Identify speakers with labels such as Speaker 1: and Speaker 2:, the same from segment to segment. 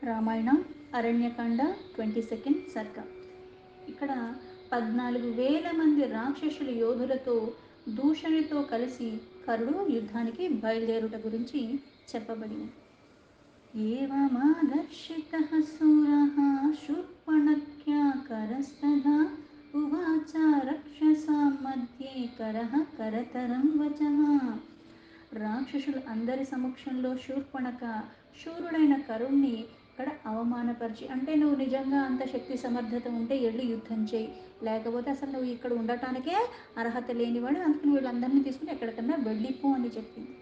Speaker 1: Ramayanam Aranya Kanda 22nd సర్గ. ఇక్కడ 14,000 మంది రాక్షసుల యోధులతో దూషణితో కలిసి కరుడు యుద్ధానికి బయలుదేరుట గురించి చెప్పబడింది. ఏవమాదర్శితః శూరః శూర్పణఖ్యాకరస్తథా ఉవాచ రక్షసాం మధ్యే కరః కరతరం వచః. రాక్షసులు అందరి సమక్షంలో శూర్పణఖ శూరుడైన కరుణ్ణి ఇక్కడ అవమానపరిచి, అంటే నువ్వు నిజంగా అంత శక్తి సమర్థత ఉంటే వెళ్ళి యుద్ధం చేయి, లేకపోతే అసలు నువ్వు ఇక్కడ ఉండటానికే అర్హత లేనివాడు, అందుకని వీళ్ళందరినీ తీసుకుని ఎక్కడికన్నా వెళ్ళిపో అని చెప్పింది.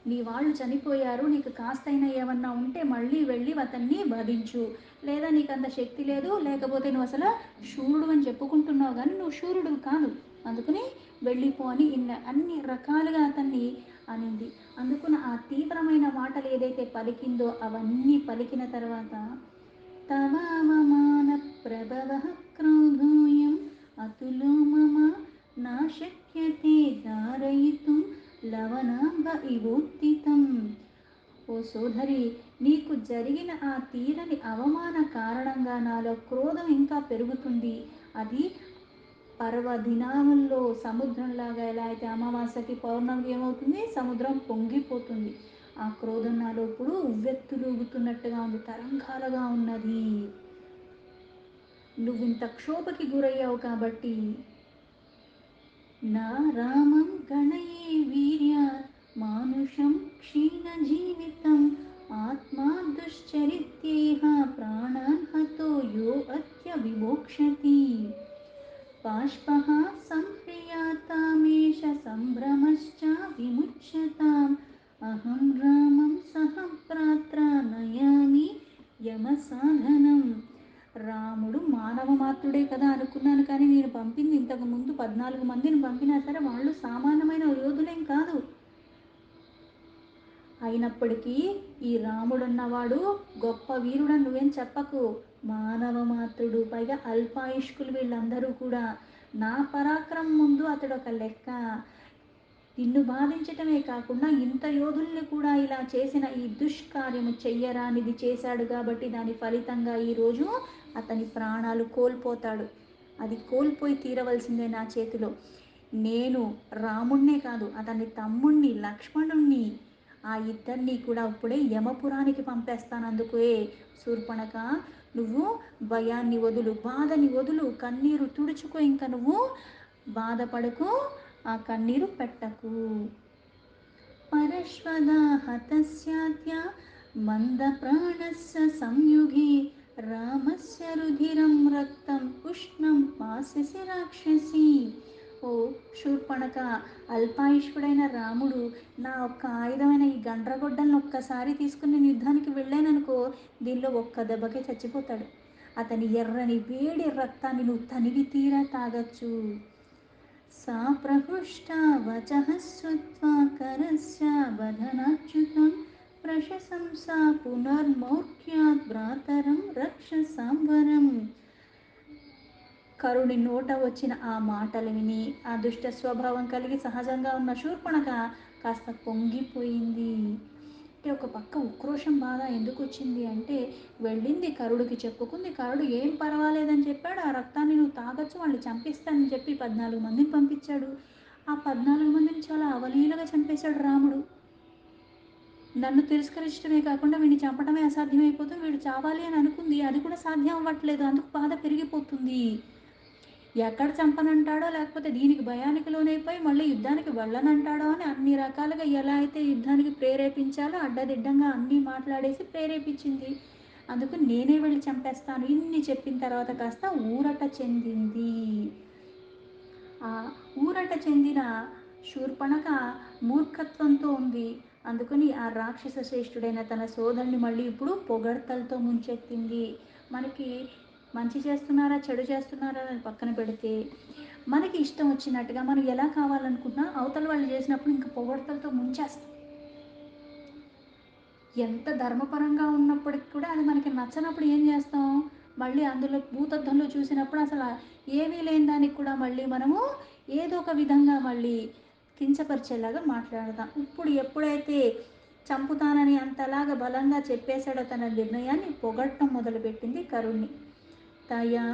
Speaker 1: నీ వాళ్ళు చనిపోయారు, నీకు కాస్తైనా ఏమన్నా ఉంటే మళ్ళీ వెళ్ళి అతన్ని వధించు, లేదా నీకు అంత శక్తి లేదు, లేకపోతే నువ్వు అసలు శూరుడు అని చెప్పుకుంటున్నావు కానీ నువ్వు శూరుడు కాదు, అందుకని వెళ్ళిపో అని అన్ని రకాలుగా అతన్ని అనింది. అందుకున్న ఆ తీవ్రమైన మాటలు ఏదైతే పలికిందో అవన్నీ పలికిన తర్వాత తవావమాన ప్రభవ క్రోధోయం అతులో మమ నా శక్యతే ధారయితుం లవనాంబ ఇవోత్తితం. ఓ సోదరి, నీకు జరిగిన ఆ తీరని అవమాన కారణంగా నాలో క్రోధం ఇంకా పెరుగుతుంది. అది పర్వదినాల్లో సముద్రంలాగా, ఎలా అయితే అమావాస్యకి పౌర్ణమికి ఏమవుతుంది, సముద్రం పొంగిపోతుంది. ఆ క్రోధం నాలో ఇప్పుడు ఉవ్వెత్తులూగుతున్నట్టుగా ఉంది, తరంగాలుగా ఉన్నది. నువ్వు ఇంత క్షోభకి గురయ్యావు కాబట్టి నా రామం గణయే వీర్యాత్ మానుషం క్షీణ జీవితం ఆత్మా దుశ్చరిత్యేహ ప్రాణాన్ హతో యో అత్య విమోక్షతి. బాష్పః సంహ్రియాతామేష సంభ్రమశ్చ విముచ్యతాం అహం రామం సహం ప్రాత్ర నయామి యమసాధనం. రాముడు మానవ మాత్రుడే కదా అనుకున్నాను, కానీ నేను పంపింది ఇంతకు ముందు 14 మందిని పంపినా సరే వాళ్ళు సామాన్యమైన యోధులేం కాదు. అయినప్పటికీ ఈ రాముడున్నవాడు గొప్ప వీరుడని నువ్వేం చెప్పకు, మానవ మాత్రుడు, పైగా అల్పాయుష్కులు వీళ్ళందరూ కూడా. నా పరాక్రమం ముందు అతడు ఒక లెక్క. నిన్ను బాధించటమే కాకుండా ఇంత యోధుల్ని కూడా ఇలా చేసిన ఈ దుష్కార్యము చెయ్యరానిది చేశాడు కాబట్టి దాని ఫలితంగా ఈరోజు అతని ప్రాణాలు కోల్పోతాడు. అది కోల్పోయి తీరవలసిందే నా చేతిలో. నేను రాముణ్ణే కాదు, అతని తమ్ముణ్ణి లక్ష్మణుణ్ణి, ఆ ఇద్దరిని కూడా ఇప్పుడే యమపురానికి పంపేస్తాను. అందుకే శూర్పణఖ, నువ్వు భయాన్ని వదులు, బాధని వదులు, కన్నీరు తుడుచుకో, ఇంకా నువ్వు బాధపడకు, ఆ కన్నీరు పెట్టకు. పరశ్వదా హతస్యాద్య మంద ప్రాణస్య సంయుగే రామస్య రుధిరం రక్తం ఉష్ణం పాస్యసి రాక్షసి. ఓ శూర్పణఖ, అల్పాయుష్కుడైన రాముడు నా ఒక్క ఆయుధమైన ఈ గండ్రగొడ్డలను ఒక్కసారి తీసుకుని నేను యుద్ధానికి వెళ్ళాననుకో, దీనిలో ఒక్క దెబ్బకే చచ్చిపోతాడు. అతని ఎర్రని వేడి రక్తాన్ని నువ్వు తనివి తీరా తాగచ్చు. సా ప్రహృష్టా వచః శ్రుత్వా కరస్య వదనాచ్యుతం ప్రశంసా పునర్మౌఖ్యాత్ భ్రాతరం రక్షసాం వరం. కరుని నోట వచ్చిన ఆ మాటలు విని ఆ దుష్ట స్వభావం కలిగి సహజంగా ఉన్న శూర్పణఖ కాస్త పొంగిపోయింది. అంటే ఒక పక్క ఉక్రోషం బాధ ఎందుకు వచ్చింది అంటే, వెళ్ళింది కరుడికి చెప్పుకుంది, కరుడు ఏం పర్వాలేదని చెప్పాడు, ఆ రక్తాన్ని నువ్వు తాగొచ్చు, వాళ్ళని చంపిస్తానని చెప్పి 14 మందిని పంపించాడు. ఆ 14 మందిని చాలా అవలీలగా చంపేశాడు రాముడు. నన్ను తిరస్కరించడమే కాకుండా వీడిని చంపడమే అసాధ్యమైపోతుంది, వీడు చావాలి అని అనుకుంది, అది కూడా సాధ్యం అవ్వట్లేదు, అందుకు బాధ పెరిగిపోతుంది. ఎక్కడ చంపనంటాడో, లేకపోతే దీనికి భయానికి లోనైపోయి మళ్ళీ యుద్ధానికి వెళ్ళనంటాడో అని అన్ని రకాలుగా ఎలా అయితే యుద్ధానికి ప్రేరేపించాలో అడ్డదిడ్డంగా అన్నీ మాట్లాడేసి ప్రేరేపించింది. అందుకు నేనే వెళ్ళి చంపేస్తాను ఇన్ని చెప్పిన తర్వాత కాస్త ఊరట చెందింది. ఆ ఊరట చెందిన శూర్పణఖ మూర్ఖత్వంతో ఉంది. అందుకని ఆ రాక్షస శ్రేష్ఠుడైన తన సోదరుని మళ్ళీ ఇప్పుడు పొగడ్తలతో ముంచెత్తింది. మనకి మంచి చేస్తున్నారా చెడు చేస్తున్నారా అని పక్కన పెడితే, మనకి ఇష్టం వచ్చినట్టుగా మనం ఎలా కావాలనుకున్నా అవతల వాళ్ళు చేసినప్పుడు ఇంకా పొగడ్తలతో ముంచేస్తాం. ఎంత ధర్మపరంగా ఉన్నప్పటికి కూడా అది మనకి నచ్చనప్పుడు ఏం చేస్తాం, మళ్ళీ అందులో భూతద్దంలో చూసినప్పుడు అసలు ఏమీ లేని దానికి కూడా మళ్ళీ మనము ఏదో ఒక విధంగా మళ్ళీ కించపరిచేలాగా మాట్లాడతాం. ఇప్పుడు ఎప్పుడైతే చంపుతానని అంతలాగా బలంగా చెప్పేశాడో తన నిర్ణయాన్ని, పొగట్టం మొదలుపెట్టింది కరుణ్ణి. తయా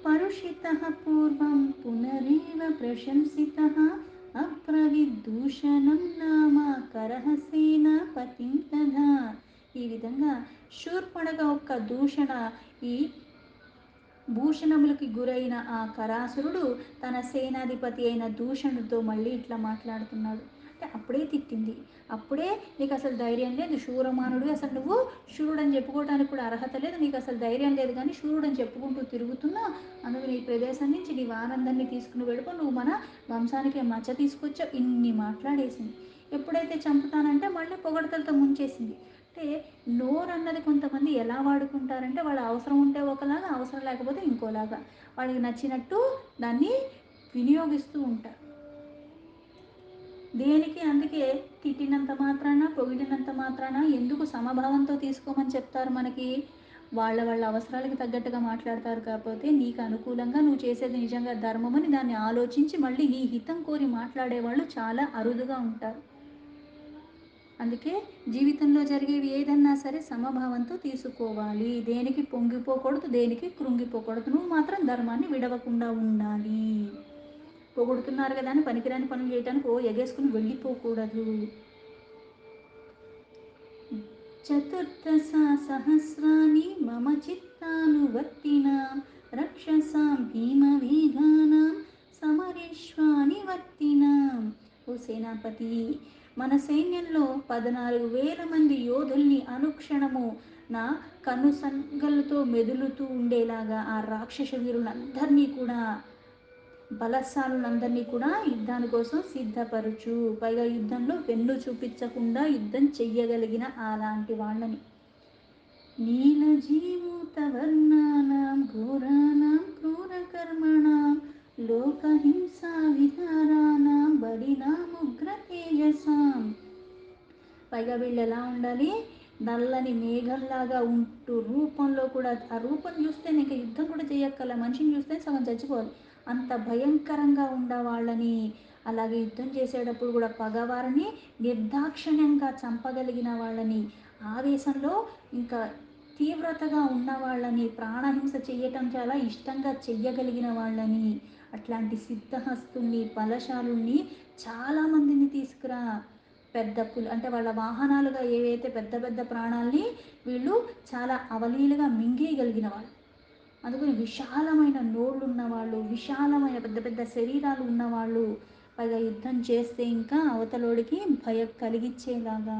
Speaker 1: పరుషితః పూర్వం పునరేవ ప్రశంసితః అబ్రవీద్దూషణం నామ కరః సేనాపతిం తథా. ఈ విధంగా శూర్పణఖ ఒక్క దూషణ, ఈ భూషణములకి గురైన ఆ కరాసురుడు తన సేనాధిపతి అయిన దూషణుడితో మళ్ళీ ఇట్లా మాట్లాడుతున్నాడు. అంటే అప్పుడే తిట్టింది, అప్పుడే నీకు అసలు ధైర్యం లేదు, శూరమానుడు, అసలు నువ్వు శూరుడని చెప్పుకోవడానికి కూడా అర్హత లేదు, నీకు అసలు ధైర్యం లేదు, కానీ శూరుడని చెప్పుకుంటూ తిరుగుతున్నా, అందుకు నీ ప్రదేశం నుంచి నీ వారందరినీ తీసుకుని వెళ్ళిపో, నువ్వు మన వంశానికి మచ్చ తీసుకొచ్చావు, ఇన్ని మాట్లాడేసింది. ఎప్పుడైతే చంపుతానంటే మళ్ళీ పొగడతలతో ముంచేసింది. అంటే నోరు అన్నది కొంతమంది ఎలా వాడుకుంటారంటే, వాళ్ళ అవసరం ఉంటే ఒకలాగా, అవసరం లేకపోతే ఇంకోలాగా, వాళ్ళకి నచ్చినట్టు దాన్ని వినియోగిస్తూ ఉంటారు. దేనికి, అందుకే తిట్టినంత మాత్రాన, పొగిడినంత మాత్రాన ఎందుకు సమభావంతో తీసుకోమని చెప్తారు మనకి. వాళ్ళ వాళ్ళ అవసరాలకి తగ్గట్టుగా మాట్లాడతారు. కాకపోతే నీకు అనుకూలంగా నువ్వు చేసేది నిజంగా ధర్మమని దాన్ని ఆలోచించి మళ్ళీ నీ హితం కోరి మాట్లాడేవాళ్ళు చాలా అరుదుగా ఉంటారు. అందుకే జీవితంలో జరిగేవి ఏదన్నా సరే సమభావంతో తీసుకోవాలి. దేనికి పొంగిపోకూడదు, దేనికి కృంగిపోకూడదు. నువ్వు మాత్రం ధర్మాన్ని విడవకుండా ఉండాలి. పొగుడుతున్నారు కదా అని పనికిరాని పనులు చేయడానికి ఎగేసుకుని వెళ్ళిపోకూడదు. చతుర్దశ సహస్రాని మమ చిత్తానువర్తినాం రక్షసాం భీమవేగానాం సమరేష్వాని వర్తినాం. ఓ సేనాపతి, మన సైన్యంలో 14,000 మంది యోధుల్ని అనుక్షణము నా కనుసంగలతో మెదులుతూ ఉండేలాగా ఆ రాక్షస వీరులందరినీ కూడా, బలశాలులందరినీ కూడా యుద్ధాని కోసం సిద్ధపరచు. పైగా యుద్ధంలో వెన్ను చూపించకుండా యుద్ధం చెయ్యగలిగిన అలాంటి వాళ్ళని. నీలజీమూతవర్ణానాం ఘోరానాం క్రూరకర్మణాం లోకహింసా విహారానాం బలినాం ఉగ్రతేజసాం. పైగా వీళ్ళు ఎలా ఉండాలి, నల్లని మేఘంలాగా ఉంటూ రూపంలో కూడా, ఆ రూపం చూస్తే ఇంకా యుద్ధం కూడా చేయక్కల, మనిషిని చూస్తే సగం చచ్చిపోవాలి, అంత భయంకరంగా ఉండవాళ్ళని. అలాగే యుద్ధం చేసేటప్పుడు కూడా పగవారిని నిర్దాక్షిణ్యంగా చంపగలిగిన వాళ్ళని, ఆవేశంలో ఇంకా తీవ్రతగా ఉన్న వాళ్ళని, ప్రాణహింస చెయ్యటం చాలా ఇష్టంగా చెయ్యగలిగిన వాళ్ళని, అట్లాంటి సిద్ధహస్తుల్ని, బలశాలుల్ని చాలామందిని తీసుకురా. పెద్ద పులి అంటే వాళ్ళ వాహనాలుగా ఏవైతే పెద్ద పెద్ద ప్రాణాల్ని వీళ్ళు చాలా అవలీలుగా మింగేయగలిగిన వాళ్ళు. అందుకని విశాలమైన నోళ్ళు ఉన్నవాళ్ళు, విశాలమైన పెద్ద పెద్ద శరీరాలు ఉన్నవాళ్ళు, పైగా యుద్ధం చేస్తే ఇంకా అవతలోడికి భయం కలిగించేలాగా.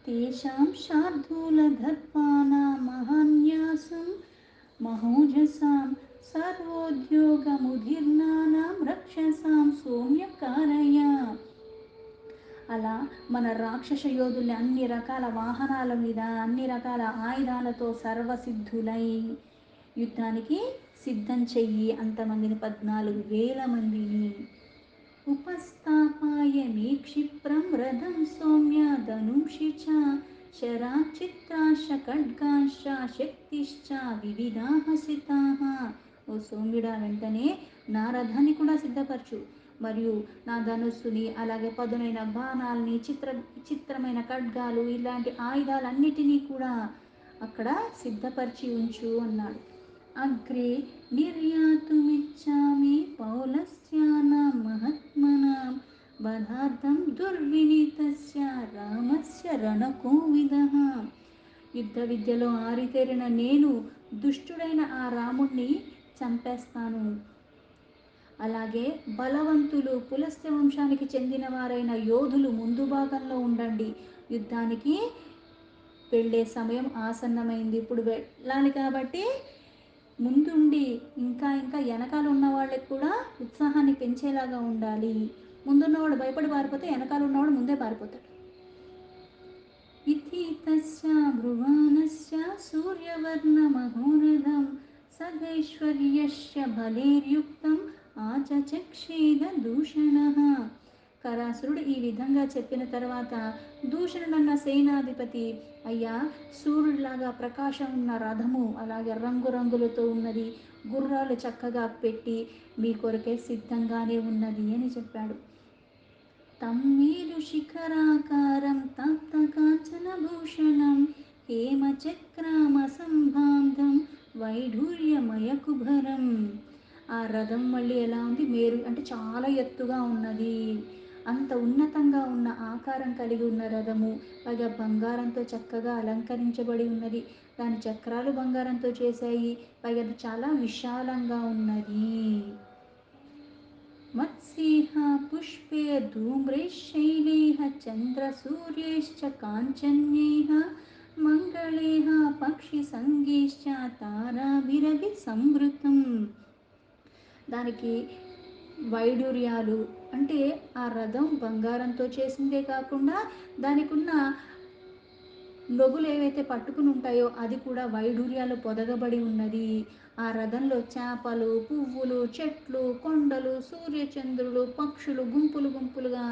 Speaker 1: తేషాం శార్దూల దర్పానాం మహాన్యాసం మహోజసాం సర్వోద్యోగముదీర్ణానాం రక్షసాం సౌమ్యకారయ. అలా మన రాక్షస యోధుల్ని అన్ని రకాల వాహనాల మీద, అన్ని రకాల ఆయుధాలతో సర్వసిద్ధులై యుద్ధానికి సిద్ధం చెయ్యి. అంతమందిని, 14,000 మందిని. ఉపస్థాపాయ మే క్షిప్రం రథం సౌమ్య ధనుంషి చ శరాచిత్రాశ ఖడ్గాంశ శక్తిశ్చ వివిధాహసితాః. ఓ సౌమ్యుడా, వెంటనే నా రథాన్ని కూడా సిద్ధపరచు, మరియు నా ధనుస్సుని, అలాగే పదునైన బాణాలని, చిత్రమైన ఖడ్గాలు, ఇలాంటి ఆయుధాలన్నిటినీ కూడా అక్కడ సిద్ధపరిచి ఉంచు అన్నాడు. అగ్రే నిర్యాతుమిచ్చామి పౌలస్యానాం మహాత్మనాం వధార్థం దుర్వినీతస్య రామస్య రణకోవిదః. యుద్ధ విద్యలో ఆరితేరిన నేను దుష్టుడైన ఆ రాముణ్ణి చంపేస్తాను. అలాగే బలవంతులు, పులస్త్య వంశానికి చెందిన వారైన యోధులు ముందు భాగంలో ఉండండి. యుద్ధానికి వెళ్ళే సమయం ఆసన్నమైంది, ఇప్పుడు వెళ్ళాలి కాబట్టి ముందుండి ఇంకా ఇంకా వెనకాల ఉన్న వాళ్ళకి కూడా ఉత్సాహాన్ని పెంచేలాగా ఉండాలి. ముందున్నవాడు భయపడి పారిపోతే వెనకాల ఉన్నవాడు ముందే పారిపోతాడు. ఇతి తస్య భ్రువానస్య సూర్యవర్ణమహోరథం సగైశ్వర్యస్య బలైర్యుక్తం ఆచచక్షేద దూషణః. కరాసురుడు ఈ విధంగా చెప్పిన తర్వాత దూషణుడన్న సేనాధిపతి, అయ్యా, సూర్యుడిలాగా ప్రకాశం ఉన్న రథము, అలాగే రంగురంగులతో ఉన్నది, గుర్రాలు చక్కగా పెట్టి మీ కొరకే సిద్ధంగానే ఉన్నది అని చెప్పాడు. తమ్మేలు శిఖరాకారం తప్తకాంచనభూషణం హేమచక్రామసంభాంతం వైఢూర్యమయకుభరం. ఆ రథం మళ్ళీ ఎలా ఉంది, మేరు అంటే చాలా ఎత్తుగా ఉన్నది. అంత ఉన్నతంగా ఉన్న ఆకారం కలిగి ఉన్న రథము, పైగా బంగారంతో చక్కగా అలంకరించబడి ఉన్నది. దాని చక్రాలు బంగారంతో చేశాయి, పైగా అది చాలా విశాలంగా ఉన్నది. మత్స్యేహ పుష్పే ధూమ్రైశ్శైలైః చంద్రసూర్యైశ్చ కాంచన్యైః మంగళైః పక్షిసంగైశ్చ తారాభిరభి సంవృతం. దానికి వైడూర్యాలు అంటే ఆ రథం బంగారంతో చేసిందే కాకుండా దానికి ఉన్న నొగులు ఏవైతే పట్టుకుని ఉంటాయో అది కూడా వైడూర్యాలు పొదగబడి ఉన్నది. ఆ రథంలో చేపలు, పువ్వులు, చెట్లు, కొండలు, సూర్యచంద్రులు, పక్షులు గుంపులు గుంపులుగా,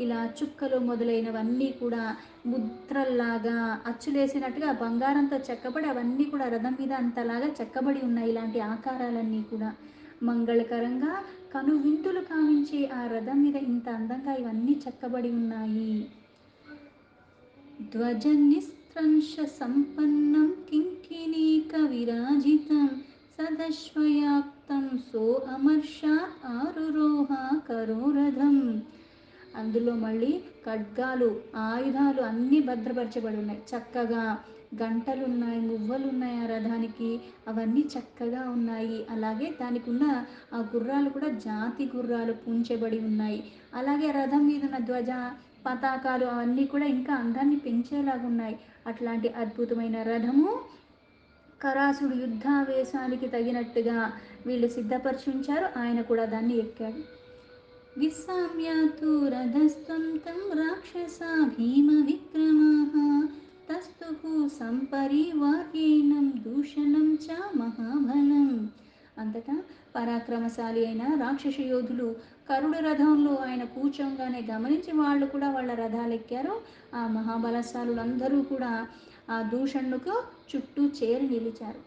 Speaker 1: ఇలా చుక్కలు మొదలైనవన్నీ కూడా ముద్రల్లాగా అచ్చులేసినట్టుగా బంగారంతో చెక్కబడి అవన్నీ కూడా రథం మీద అంతలాగా చెక్కబడి ఉన్నాయి. ఇలాంటి ఆకారాలన్నీ కూడా మంగళకరంగా కనువిందులు కావించే ఆ రథం మీద ఇంత అందంగా ఇవన్నీ చెక్కబడి ఉన్నాయి. ధ్వజనిస్త్రంశ సంపన్నం కింకిణీక విరాజితం సదశ్వయాప్తం సో అమర్షాత్ ఆరురోహ కరోరథం. అందులో మళ్ళీ ఖడ్గాలు, ఆయుధాలు అన్నీ భద్రపరచబడి ఉన్నాయి. చక్కగా గంటలు ఉన్నాయి, మువ్వలు ఉన్నాయి ఆ రథానికి, అవన్నీ చక్కగా ఉన్నాయి. అలాగే దానికి ఉన్న ఆ గుర్రాలు కూడా జాతి గుర్రాలు పూంచబడి ఉన్నాయి. అలాగే రథం మీద ఉన్న ధ్వజ పతాకాలు అవన్నీ కూడా ఇంకా అందాన్ని పెంచేలాగున్నాయి. అట్లాంటి అద్భుతమైన రథము కరాసుడు యుద్ధావేశానికి తగినట్టుగా వీళ్ళు సిద్ధపరిచి ఉంచారు. ఆయన కూడా దాన్ని ఎక్కాడు. విస్సామ్యాతు రథస్త్వం తం రాక్షసా భీమ విక్రమాః తస్తుః సంపరివార్యేణం దూషణం చ మహాబలం. అంతటా పరాక్రమశాలి అయిన రాక్షస యోధులు కరుడు రథంలో ఆయన కూర్చోగానే గమనించి వాళ్ళు కూడా వాళ్ళ రథాలు ఎక్కారు. ఆ మహాబలశాలులందరూ కూడా ఆ దూషణులకు చుట్టూ చేరి నిలిచారు.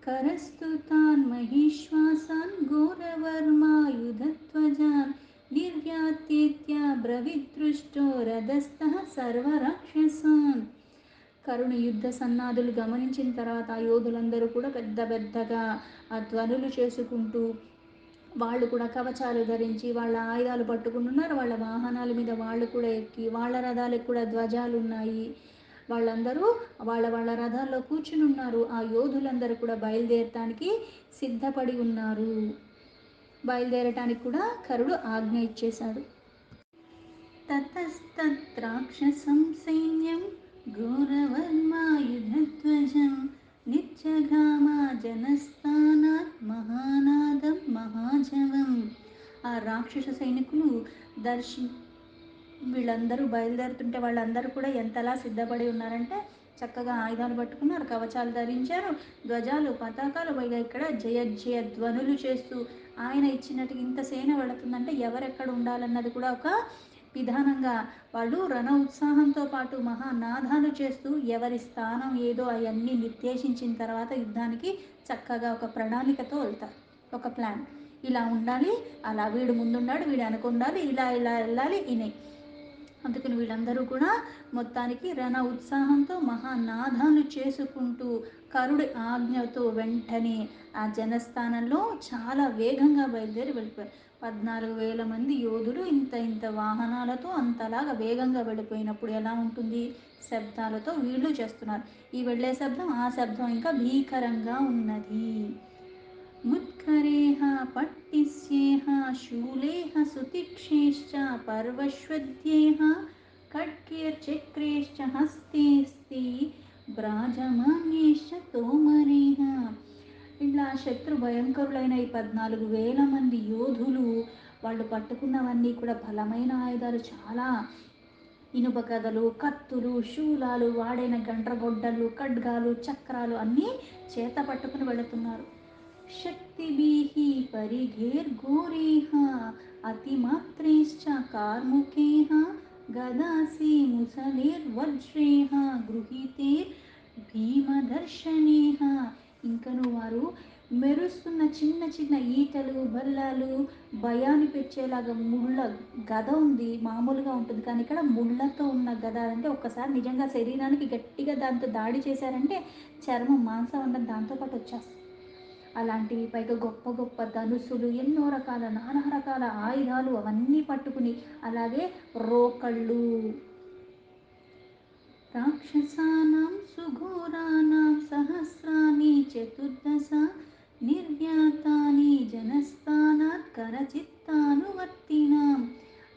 Speaker 1: కరస్తుతాన్ మహిశ్వాసాన్ ఘోరవర్మాయుధధ్వజాన్ నిర్యాత్యేత్య బ్రవిదృష్టో రథస్థః సర్వరాక్షసాన్. కరుణ యుద్ధ సన్నాదులు గమనించిన తర్వాత ఆ యోధులందరూ కూడా పెద్ద పెద్దగా ఆ ధ్వనులు చేసుకుంటూ వాళ్ళు కూడా కవచాలు ధరించి వాళ్ళ ఆయుధాలు పట్టుకుంటున్నారు. వాళ్ళ వాహనాల మీద వాళ్ళు కూడా ఎక్కి, వాళ్ళ రథాలకు కూడా ధ్వజాలు ఉన్నాయి. వాళ్ళందరూ వాళ్ళ వాళ్ళ రథాల్లో కూర్చుని ఉన్నారు. ఆ యోధులందరూ కూడా బయలుదేరటానికి సిద్ధపడి ఉన్నారు. బయలుదేరటానికి కూడా కరుడు ఆజ్ఞ ఇచ్చేశాడు. తతస్తత్రాక్షసం సైన్యం ఘోరవర్మాయుధధ్వజం నిర్జగామ జనస్థానాత్ మహానాదం మహాజవం. ఆ రాక్షస సైనికులు వీళ్ళందరూ బయలుదేరుతుంటే వాళ్ళందరూ కూడా ఎంతలా సిద్ధపడి ఉన్నారంటే చక్కగా ఆయుధాలు పట్టుకున్నారు, కవచాలు ధరించారు, ధ్వజాలు పతాకాలు, పైగా ఇక్కడ జయ జయ ధ్వనులు చేస్తూ ఆయన ఇచ్చినట్టు ఇంత సేన వెళుతుందంటే ఎవరెక్కడ ఉండాలన్నది కూడా ఒక విధానంగా వాళ్ళు రణ ఉత్సాహంతో పాటు మహానాదాలు చేస్తూ ఎవరి స్థానం ఏదో అవన్నీ నిర్దేశించిన తర్వాత యుద్ధానికి చక్కగా ఒక ప్రణాళికతో వెళ్తారు. ఒక ప్లాన్ ఇలా ఉండాలి, అలా వీడు ముందున్నాడు, వీడు అనుకుండాలి, ఇలా ఇలా వెళ్ళాలి ఇనే. అందుకని వీళ్ళందరూ కూడా మొత్తానికి రణ ఉత్సాహంతో మహానాదాలు చేసుకుంటూ కరుడి ఆజ్ఞతో వెంటనే ఆ జనస్థానంలో చాలా వేగంగా బయలుదేరి వెళ్ళిపోయారు. 14,000 మంది యోధులు ఇంత ఇంత వాహనాలతో అంతలాగా వేగంగా వెళ్ళిపోయినప్పుడు ఎలా ఉంటుంది? శబ్దాలతో వీళ్ళు చేస్తున్నారు. ఈ వెళ్ళే శబ్దం ఆ శబ్దం ఇంకా భీకరంగా ఉన్నది. ముత్కరేహ పట్టిస్యేహ శూలేహ సుతిక్షేశ్చ పర్వశ్వద్యేహ ఖడ్గైర్చక్రైశ్చ హస్తేస్తి బ్రాజమాన్యేశ్చ తోమరేహ. ఇట్లా శత్రు భయంకరులైన ఈ 14,000 మంది యోధులు వాళ్ళు పట్టుకున్నవన్నీ కూడా బలమైన ఆయుధాలు, చాలా ఇనుప కథలు, కత్తులు, శూలాలు, వాడైన గండ్రగొడ్డళ్ళు, ఖడ్గాలు, చక్రాలు అన్నీ చేత పట్టుకుని వెళుతున్నారు. శక్తిభిః పరిఘైర్ఘోరైః అతిమాత్రైశ్చ కార్ముకైః గదాసి ముసలైర్వజ్రైః గృహీతైర్భీమదర్శనైః. ఇంకను వారు మెరుస్తున్న చిన్న చిన్న ఈటలు, బల్లాలు, భయాన్ని పెంచేలాగా ముళ్ళ గద ఉంది. మామూలుగా ఉంటుంది. కానీ ఇక్కడ ముళ్ళతో ఉన్న గద అంటే ఒక్కసారి నిజంగా శరీరానికి గట్టిగా దాంతో దాడి చేశారంటే చర్మం, మాంసం అన్నది దాంతో పాటు వచ్చేస్తుంది. అలాంటివి పైగా గొప్ప గొప్ప ధనుస్సులు, ఎన్నో రకాల నానా రకాల ఆయుధాలు అవన్నీ పట్టుకుని, అలాగే రోకళ్ళు, రాక్షసానాం సుఘోరానాం సహస్రాని చతుర్దశ నిర్యాతాని జనస్థానాత్ కరచిత్తానువర్తినాం.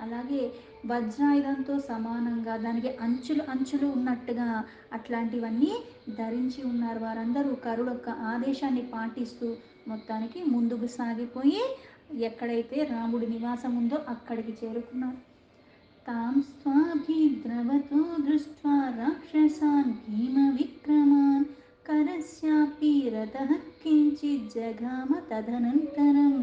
Speaker 1: అలాగే వజ్రాయుధంతో సమానంగా దానికి అంచులు అంచులు ఉన్నట్టుగా అట్లాంటివన్నీ ధరించి ఉన్నారు. వారందరూ కరుడొక్క ఆదేశాన్ని పాటిస్తూ మొత్తానికి ముందుకు సాగిపోయి ఎక్కడైతే రాముడి నివాసం ఉందో అక్కడికి చేరుకున్నారు. తాం స్వాభిద్రవతో దృష్ట్వా రాక్షసాన్ భీమవిక్రమాన్ కరస్యాపి రథః కించిత్ జగామ తదనంతరం.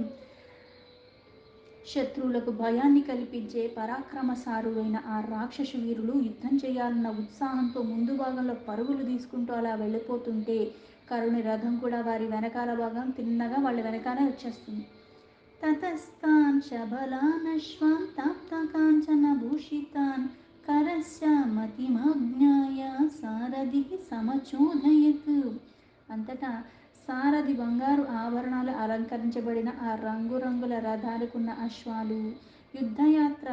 Speaker 1: శత్రువులకు భయాన్ని కల్పించే పరాక్రమసారులైన ఆ రాక్షస వీరులు యుద్ధం చేయాలన్న ఉత్సాహంతో ముందు భాగంలో పరుగులు తీసుకుంటూ అలా వెళ్ళిపోతుంటే కరుని రథం కూడా వారి వెనకాల భాగం తిన్నగా వాళ్ళ వెనకాలే వచ్చేస్తుంది. తతస్తాన్ శబలానశ్వాన్ తాప్తకాంచనభూషితాన్ కరస్య మతిమజ్ఞాయ సారథి సమచోదయత్. అంతటా సారథి బంగారు ఆభరణాలు అలంకరించబడిన ఆ రంగురంగుల రథాలకున్న అశ్వాలు యుద్ధయాత్ర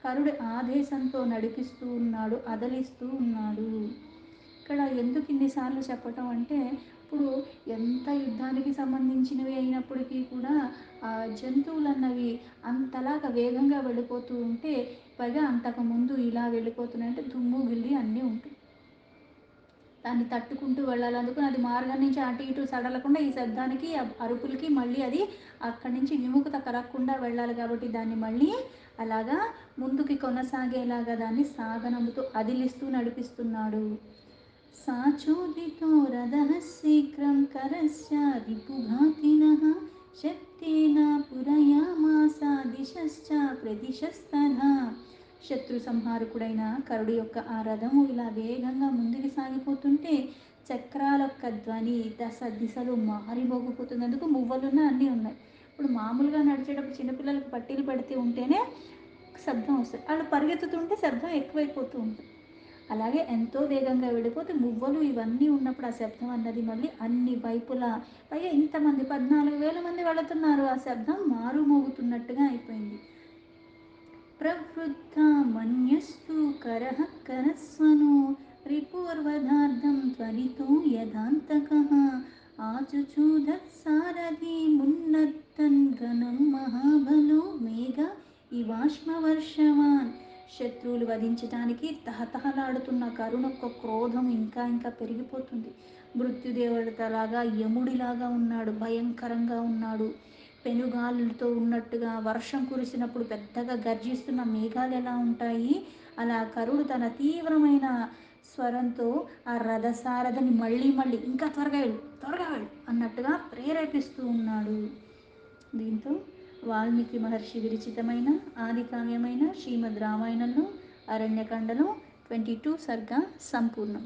Speaker 1: కరుడి ఆదేశంతో నడిపిస్తూ ఉన్నాడు, అదలిస్తూ ఉన్నాడు. ఇక్కడ ఎందుకు ఇన్నిసార్లు చెప్పటం అంటే, ఇప్పుడు ఎంత యుద్ధానికి సంబంధించినవి అయినప్పటికీ కూడా ఆ జంతువులు అన్నవి అంతలాగా వేగంగా వెళ్ళిపోతూ ఉంటే, పైగా అంతకుముందు ఇలా వెళ్ళిపోతున్నాయంటే దుమ్ము గిల్లి అన్నీ ఉంటాయి. దాన్ని తట్టుకుంటూ వెళ్ళాలి. అందుకని అది మార్గం నుంచి అటు ఇటు సడలకుండా ఈ శబ్దానికి అరుపులకి మళ్ళీ అది అక్కడి నుంచి విముఖత కలగకుండా వెళ్ళాలి. కాబట్టి దాన్ని మళ్ళీ అలాగా ముందుకి కొనసాగేలాగా దాన్ని సాగనంపుతూ అదిలిస్తూ నడిపిస్తున్నాడు. సాచోదితో రథః శీఘ్రం కరస్య రిపుఘాతినః శబ్దేన పురయామాస దిశశ్చ ప్రదిశస్తథా. శత్రు సంహారకుడైన కరుడు యొక్క ఆ రథము ఇలా వేగంగా ముందుకు సాగిపోతుంటే చక్రాల యొక్క ధ్వని దశ దిశలు మారిమోగిపోతుంది. అందుకు మువ్వలున్న అన్నీ ఉన్నాయి. ఇప్పుడు మామూలుగా నడిచేటప్పుడు చిన్నపిల్లలకు పట్టీలు పెడితే ఉంటేనే శబ్దం వస్తుంది. వాళ్ళు పరిగెత్తుతుంటే శబ్దం ఎక్కువైపోతూ ఉంటుంది. అలాగే ఎంతో వేగంగా వెళ్ళిపోతే మువ్వలు ఇవన్నీ ఉన్నప్పుడు ఆ శబ్దం అన్నది మళ్ళీ అన్ని వైపులా, పైగా ఇంతమంది 14,000 మంది వెళుతున్నారు, ఆ శబ్దం మారుమోగుతున్నట్టుగా అయిపోయింది. ప్రవృద్ధ మన్యస్తు కరః కరస్వనో రిపుర్వధార్థం త్వరితో యథాంతకః ఆచుచూదత్ సారథి మున్నత్తన్ ఘనం మహాబలో మేఘ ఇవాశ్మవర్షవాన్. శత్రువులు వధించటానికి తహతహలాడుతున్న కరుణొక్క క్రోధం ఇంకా ఇంకా పెరిగిపోతుంది. మృత్యుదేవతలాగా యముడిలాగా ఉన్నాడు, భయంకరంగా ఉన్నాడు. పెనుగాలులతో ఉన్నట్టుగా వర్షం కురిసినప్పుడు పెద్దగా గర్జిస్తున్న మేఘాలు ఎలా ఉంటాయి, అలా కరుడు తన తీవ్రమైన స్వరంతో ఆ రథసారథిని మళ్ళీ మళ్ళీ ఇంకా త్వరగా వెళ్ళు, త్వరగా వెళ్ళు అన్నట్టుగా ప్రేరేపిస్తూ ఉన్నాడు. దీంతో వాల్మీకి మహర్షి విరచితమైన ఆది కావ్యమైన శ్రీమద్ రామాయణంలో అరణ్యకాండలో 22 సర్గ సంపూర్ణం.